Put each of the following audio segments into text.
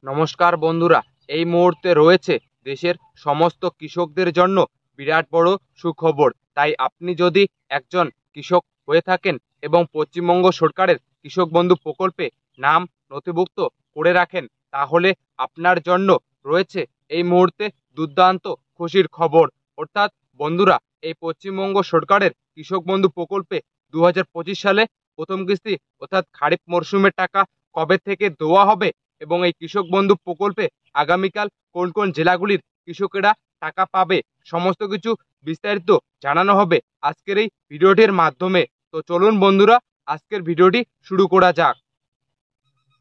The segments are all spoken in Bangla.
নমস্কার বন্ধুরা। এই মুহূর্তে রয়েছে দেশের সমস্ত কৃষকদের জন্য বিরাট বড় সুখবর। তাই আপনি যদি একজন কৃষক হয়ে থাকেন এবং পশ্চিমবঙ্গ সরকারের কৃষক বন্ধু প্রকল্পে নাম নথিভুক্ত করে রাখেন, তাহলে আপনার জন্য রয়েছে এই মুহূর্তে দুর্দান্ত খুশির খবর। অর্থাৎ বন্ধুরা, এই পশ্চিমবঙ্গ সরকারের কৃষক বন্ধু প্রকল্পে 2025 সালে প্রথম কিস্তি অর্থাৎ খারিফ মরশুমের টাকা কবে থেকে দেওয়া হবে এবং এই কৃষক বন্ধু প্রকল্পে আগামীকাল কোন কোন জেলাগুলির কৃষকেরা টাকা পাবে, সমস্ত কিছু বিস্তারিত জানানো হবে আজকের এই ভিডিওটির মাধ্যমে। তো চলুন বন্ধুরা, আজকের ভিডিওটি শুরু করা যাক।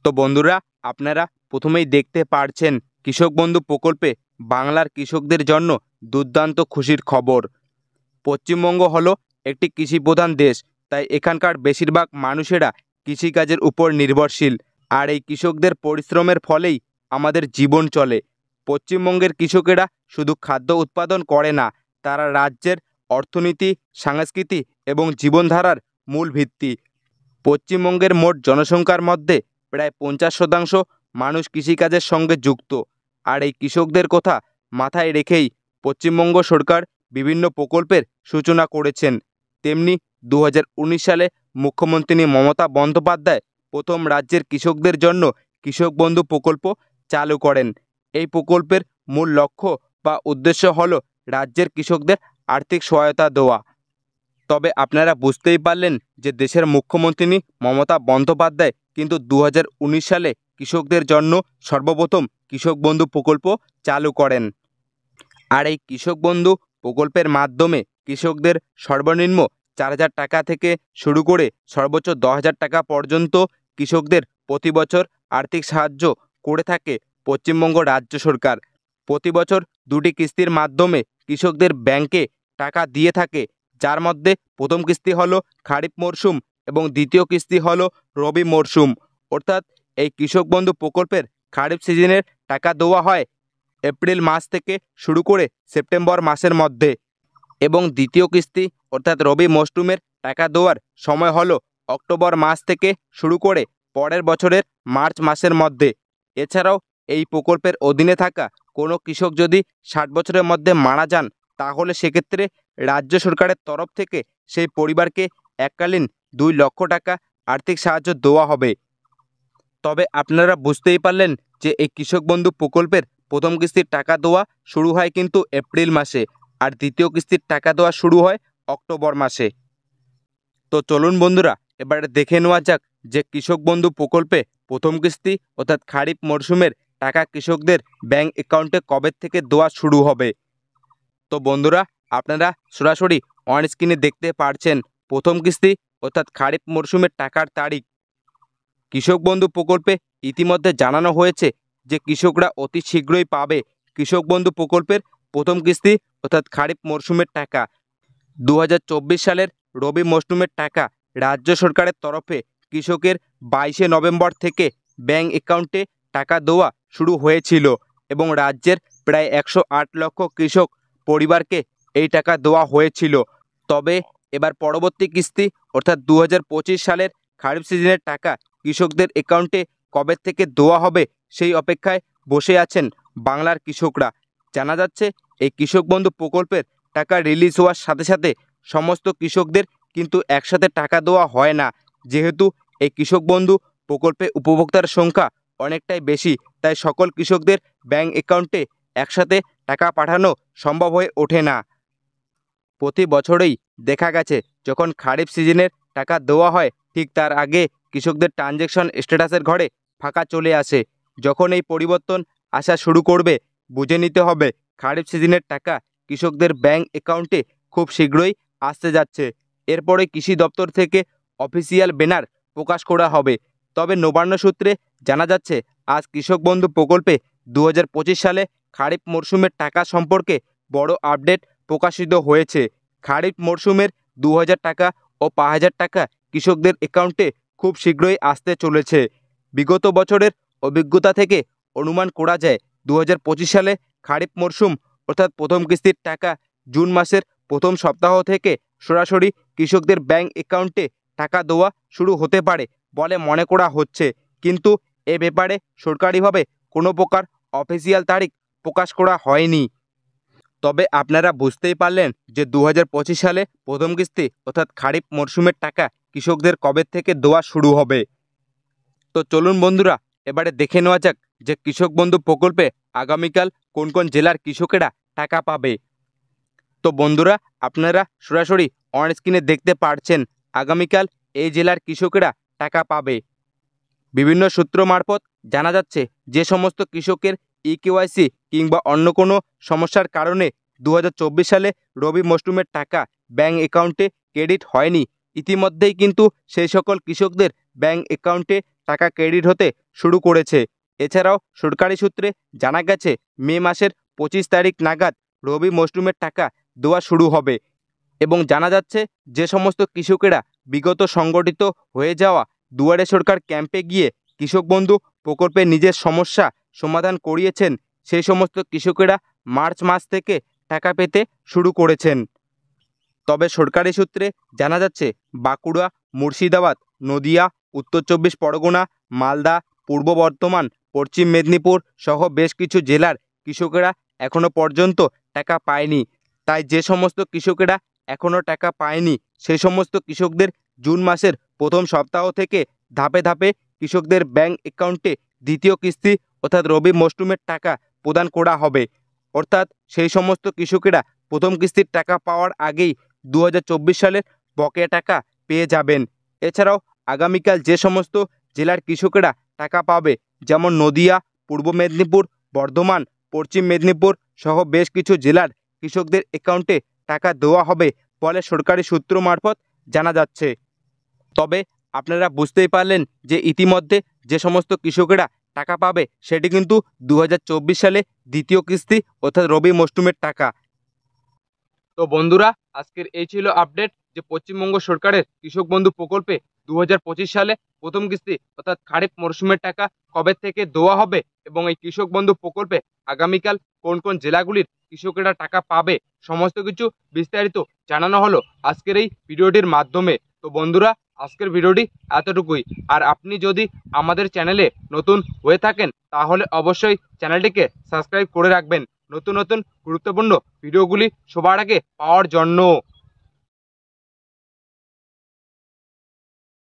তো বন্ধুরা, আপনারা প্রথমেই দেখতে পারছেন কৃষক বন্ধু প্রকল্পে বাংলার কৃষকদের জন্য দুর্দান্ত খুশির খবর। পশ্চিমবঙ্গ হলো একটি কৃষিপ্রধান দেশ, তাই এখানকার বেশিরভাগ মানুষেরা কৃষিকাজের উপর নির্ভরশীল। আর এই কৃষকদের পরিশ্রমের ফলেই আমাদের জীবন চলে। পশ্চিমবঙ্গের কৃষকেরা শুধু খাদ্য উৎপাদন করে না, তারা রাজ্যের অর্থনীতি, সংস্কৃতি এবং জীবনধারার মূল ভিত্তি। পশ্চিমবঙ্গের মোট জনসংখ্যার মধ্যে প্রায় 50% মানুষ কৃষিকাজের সঙ্গে যুক্ত। আর এই কৃষকদের কথা মাথায় রেখেই পশ্চিমবঙ্গ সরকার বিভিন্ন প্রকল্পের সূচনা করেছেন। তেমনি 2019 সালে মুখ্যমন্ত্রী মমতা বন্দ্যোপাধ্যায় প্রথম রাজ্যের কৃষকদের জন্য কৃষক বন্ধু প্রকল্প চালু করেন। এই প্রকল্পের মূল লক্ষ্য বা উদ্দেশ্য হল রাজ্যের কৃষকদের আর্থিক সহায়তা দেওয়া। তবে আপনারা বুঝতেই পারলেন যে দেশের মুখ্যমন্ত্রী মমতা বন্দ্যোপাধ্যায় কিন্তু 2019 সালে কৃষকদের জন্য সর্বপ্রথম কৃষক বন্ধু প্রকল্প চালু করেন। আর এই কৃষক বন্ধু প্রকল্পের মাধ্যমে কৃষকদের সর্বনিম্ন 4,000 টাকা থেকে শুরু করে সর্বোচ্চ 10,000 টাকা পর্যন্ত কৃষকদের প্রতি বছর আর্থিক সাহায্য করে থাকে পশ্চিমবঙ্গ রাজ্য সরকার। প্রতি বছর 2টি কিস্তির মাধ্যমে কৃষকদের ব্যাংকে টাকা দিয়ে থাকে, যার মধ্যে প্রথম কিস্তি হলো খারিফ মরশুম এবং দ্বিতীয় কিস্তি হলো রবি মরশুম। অর্থাৎ এই কৃষক বন্ধু প্রকল্পের খারিফ সিজনের টাকা দেওয়া হয় এপ্রিল মাস থেকে শুরু করে সেপ্টেম্বর মাসের মধ্যে, এবং দ্বিতীয় কিস্তি অর্থাৎ রবি মরশুমের টাকা দেওয়ার সময় হলো অক্টোবর মাস থেকে শুরু করে পরের বছরের মার্চ মাসের মধ্যে। এছাড়াও এই প্রকল্পের অধীনে থাকা কোনো কৃষক যদি 60 বছরের মধ্যে মারা যান, তাহলে সেক্ষেত্রে রাজ্য সরকারের তরফ থেকে সেই পরিবারকে এককালীন 2 লক্ষ টাকা আর্থিক সাহায্য দেওয়া হবে। তবে আপনারা বুঝতেই পারলেন যে এই কৃষক বন্ধু প্রকল্পের প্রথম কিস্তির টাকা দেওয়া শুরু হয় কিন্তু এপ্রিল মাসে, আর দ্বিতীয় কিস্তির টাকা দেওয়া শুরু হয় অক্টোবর মাসে। তো চলুন বন্ধুরা, এবারে দেখে নেওয়া যাক যে কৃষক বন্ধু প্রকল্পে প্রথম কিস্তি অর্থাৎ খারিফ মরশুমের টাকা কৃষকদের ব্যাংক অ্যাকাউন্টে কবে থেকে দেওয়া শুরু হবে। তো বন্ধুরা, আপনারা সরাসরি অন স্ক্রিনে দেখতে পারছেন প্রথম কিস্তি অর্থাৎ খারিফ মরশুমের টাকার তারিখ। কৃষক বন্ধু প্রকল্পে ইতিমধ্যে জানানো হয়েছে যে কৃষকরা অতি শীঘ্রই পাবে কৃষক বন্ধু প্রকল্পের প্রথম কিস্তি অর্থাৎ খারিফ মরশুমের টাকা। 2024 সালের রবি মরশুমের টাকা রাজ্য সরকারের তরফে কৃষকের 22শে নভেম্বর থেকে ব্যাংক অ্যাকাউন্টে টাকা দেওয়া শুরু হয়েছিল এবং রাজ্যের প্রায় 108 লক্ষ কৃষক পরিবারকে এই টাকা দেওয়া হয়েছিল। তবে এবার পরবর্তী কিস্তি অর্থাৎ 2025 সালের খারিফ সিজনের টাকা কৃষকদের অ্যাকাউন্টে কবে থেকে দেওয়া হবে সেই অপেক্ষায় বসে আছেন বাংলার কৃষকরা। জানা যাচ্ছে এই কৃষক বন্ধু প্রকল্পের টাকা রিলিজ হওয়ার সাথে সাথে সমস্ত কৃষকদের কিন্তু একসাথে টাকা দেওয়া হয় না, যেহেতু এই কৃষক বন্ধু প্রকল্পে উপভোক্তার সংখ্যা অনেকটাই বেশি, তাই সকল কৃষকদের ব্যাংক অ্যাকাউন্টে একসাথে টাকা পাঠানো সম্ভব হয়ে ওঠে না। প্রতি বছরেই দেখা গেছে যখন খারিফ সিজনের টাকা দেওয়া হয় ঠিক তার আগে কৃষকদের ট্রানজ্যাকশন স্ট্যাটাসের ঘরে ফাঁকা চলে আসে। যখন এই পরিবর্তন আসা শুরু করবে, বুঝে নিতে হবে খারিফ সিজনের টাকা কৃষকদের ব্যাংক অ্যাকাউন্টে খুব শীঘ্রই আসতে যাচ্ছে। এরপরে কৃষি দপ্তর থেকে অফিসিয়াল ব্যানার প্রকাশ করা হবে। তবে নবান্ন সূত্রে জানা যাচ্ছে আজ কৃষক বন্ধু প্রকল্পে 2025 সালে খারিফ মরশুমের টাকা সম্পর্কে বড় আপডেট প্রকাশিত হয়েছে। খারিফ মরশুমের 2,000 টাকা ও 5,000 টাকা কৃষকদের অ্যাকাউন্টে খুব শীঘ্রই আসতে চলেছে। বিগত বছরের অভিজ্ঞতা থেকে অনুমান করা যায় 2025 সালে খারিফ মরশুম অর্থাৎ প্রথম কিস্তির টাকা জুন মাসের প্রথম সপ্তাহ থেকে সরাসরি কৃষকদের ব্যাংক অ্যাকাউন্টে টাকা দেওয়া শুরু হতে পারে বলে মনে করা হচ্ছে, কিন্তু এ ব্যাপারে সরকারিভাবে কোনো প্রকার অফিসিয়াল তারিখ প্রকাশ করা হয়নি। তবে আপনারা বুঝতেই পারলেন যে 2025 সালে প্রথম কিস্তি অর্থাৎ খারিফ মরশুমের টাকা কৃষকদের কবে থেকে দেওয়া শুরু হবে। তো চলুন বন্ধুরা, এবারে দেখে নেওয়া যাক যে কৃষক বন্ধু প্রকল্পে আগামীকাল কোন কোন জেলার কৃষকেরা টাকা পাবে। তো বন্ধুরা, আপনারা সরাসরি অন স্ক্রিনে দেখতে পাচ্ছেন আগামীকাল এই জেলার কৃষকেরা টাকা পাবে। বিভিন্ন সূত্র মারফত জানা যাচ্ছে যে সমস্ত কৃষকের ইকেওয়াইসি কিংবা অন্য কোনো সমস্যার কারণে 2024 সালে রবি মরশুমের টাকা ব্যাংক অ্যাকাউন্টে ক্রেডিট হয়নি, ইতিমধ্যেই কিন্তু সেই সকল কৃষকদের ব্যাংক অ্যাকাউন্টে টাকা ক্রেডিট হতে শুরু করেছে। এছাড়াও সরকারি সূত্রে জানা গেছে মে মাসের 25 তারিখ নাগাদ রবি মরশুমের টাকা দেওয়া শুরু হবে এবং জানা যাচ্ছে যে সমস্ত কৃষকেরা বিগত সংগঠিত হয়ে যাওয়া দুয়ারে সরকার ক্যাম্পে গিয়ে কৃষক বন্ধু প্রকল্পে নিজের সমস্যা সমাধান করিয়েছেন, সেই সমস্ত কৃষকেরা মার্চ মাস থেকে টাকা পেতে শুরু করেছেন। তবে সরকারি সূত্রে জানা যাচ্ছে বাঁকুড়া, মুর্শিদাবাদ, নদিয়া, উত্তর 24 পরগনা, মালদা, পূর্ব বর্ধমান, পশ্চিম মেদিনীপুর সহ বেশ কিছু জেলার কৃষকেরা এখনও পর্যন্ত টাকা পায়নি। তাই যে সমস্ত কৃষকেরা এখনও টাকা পায়নি সেই সমস্ত কৃষকদের জুন মাসের প্রথম সপ্তাহ থেকে ধাপে ধাপে কৃষকদের ব্যাংক অ্যাকাউন্টে দ্বিতীয় কিস্তি অর্থাৎ রবি মরশুমের টাকা প্রদান করা হবে। অর্থাৎ সেই সমস্ত কৃষকেরা প্রথম কিস্তির টাকা পাওয়ার আগেই 2024 সালের বকেয়া টাকা পেয়ে যাবেন। এছাড়াও আগামীকাল যে সমস্ত জেলার কৃষকেরা টাকা পাবে, যেমন নদিয়া, পূর্ব মেদিনীপুর, বর্ধমান, পশ্চিম মেদিনীপুর সহ বেশ কিছু জেলার কৃষকদের অ্যাকাউন্টে টাকা দেওয়া হবে বলে সরকারি সূত্র মারফত জানা যাচ্ছে। তবে আপনারা বুঝতেই পারলেন যে ইতিমধ্যে যে সমস্ত কৃষকেরা টাকা পাবে সেটি কিন্তু 2024 সালে দ্বিতীয় কিস্তি অর্থাৎ রবি মরশুমের টাকা। তো বন্ধুরা, আজকের এই ছিল আপডেট যে পশ্চিমবঙ্গ সরকারের কৃষক বন্ধু প্রকল্পে 2025 সালে প্রথম কিস্তি অর্থাৎ খারিফ মরশুমের টাকা কবে থেকে দেওয়া হবে এবং এই কৃষক বন্ধু প্রকল্পে আগামীকাল কোন কোন জেলাগুলির কৃষকেরা টাকা পাবে, সমস্ত কিছু বিস্তারিত জানানো হলো আজকের এই ভিডিওটির মাধ্যমে। তো বন্ধুরা, আজকের ভিডিওটি এতটুকুই। আর আপনি যদি আমাদের চ্যানেলে নতুন হয়ে থাকেন তাহলে অবশ্যই চ্যানেলটিকে সাবস্ক্রাইব করে রাখবেন নতুন নতুন গুরুত্বপূর্ণ ভিডিওগুলি সবার আগে পাওয়ার জন্য।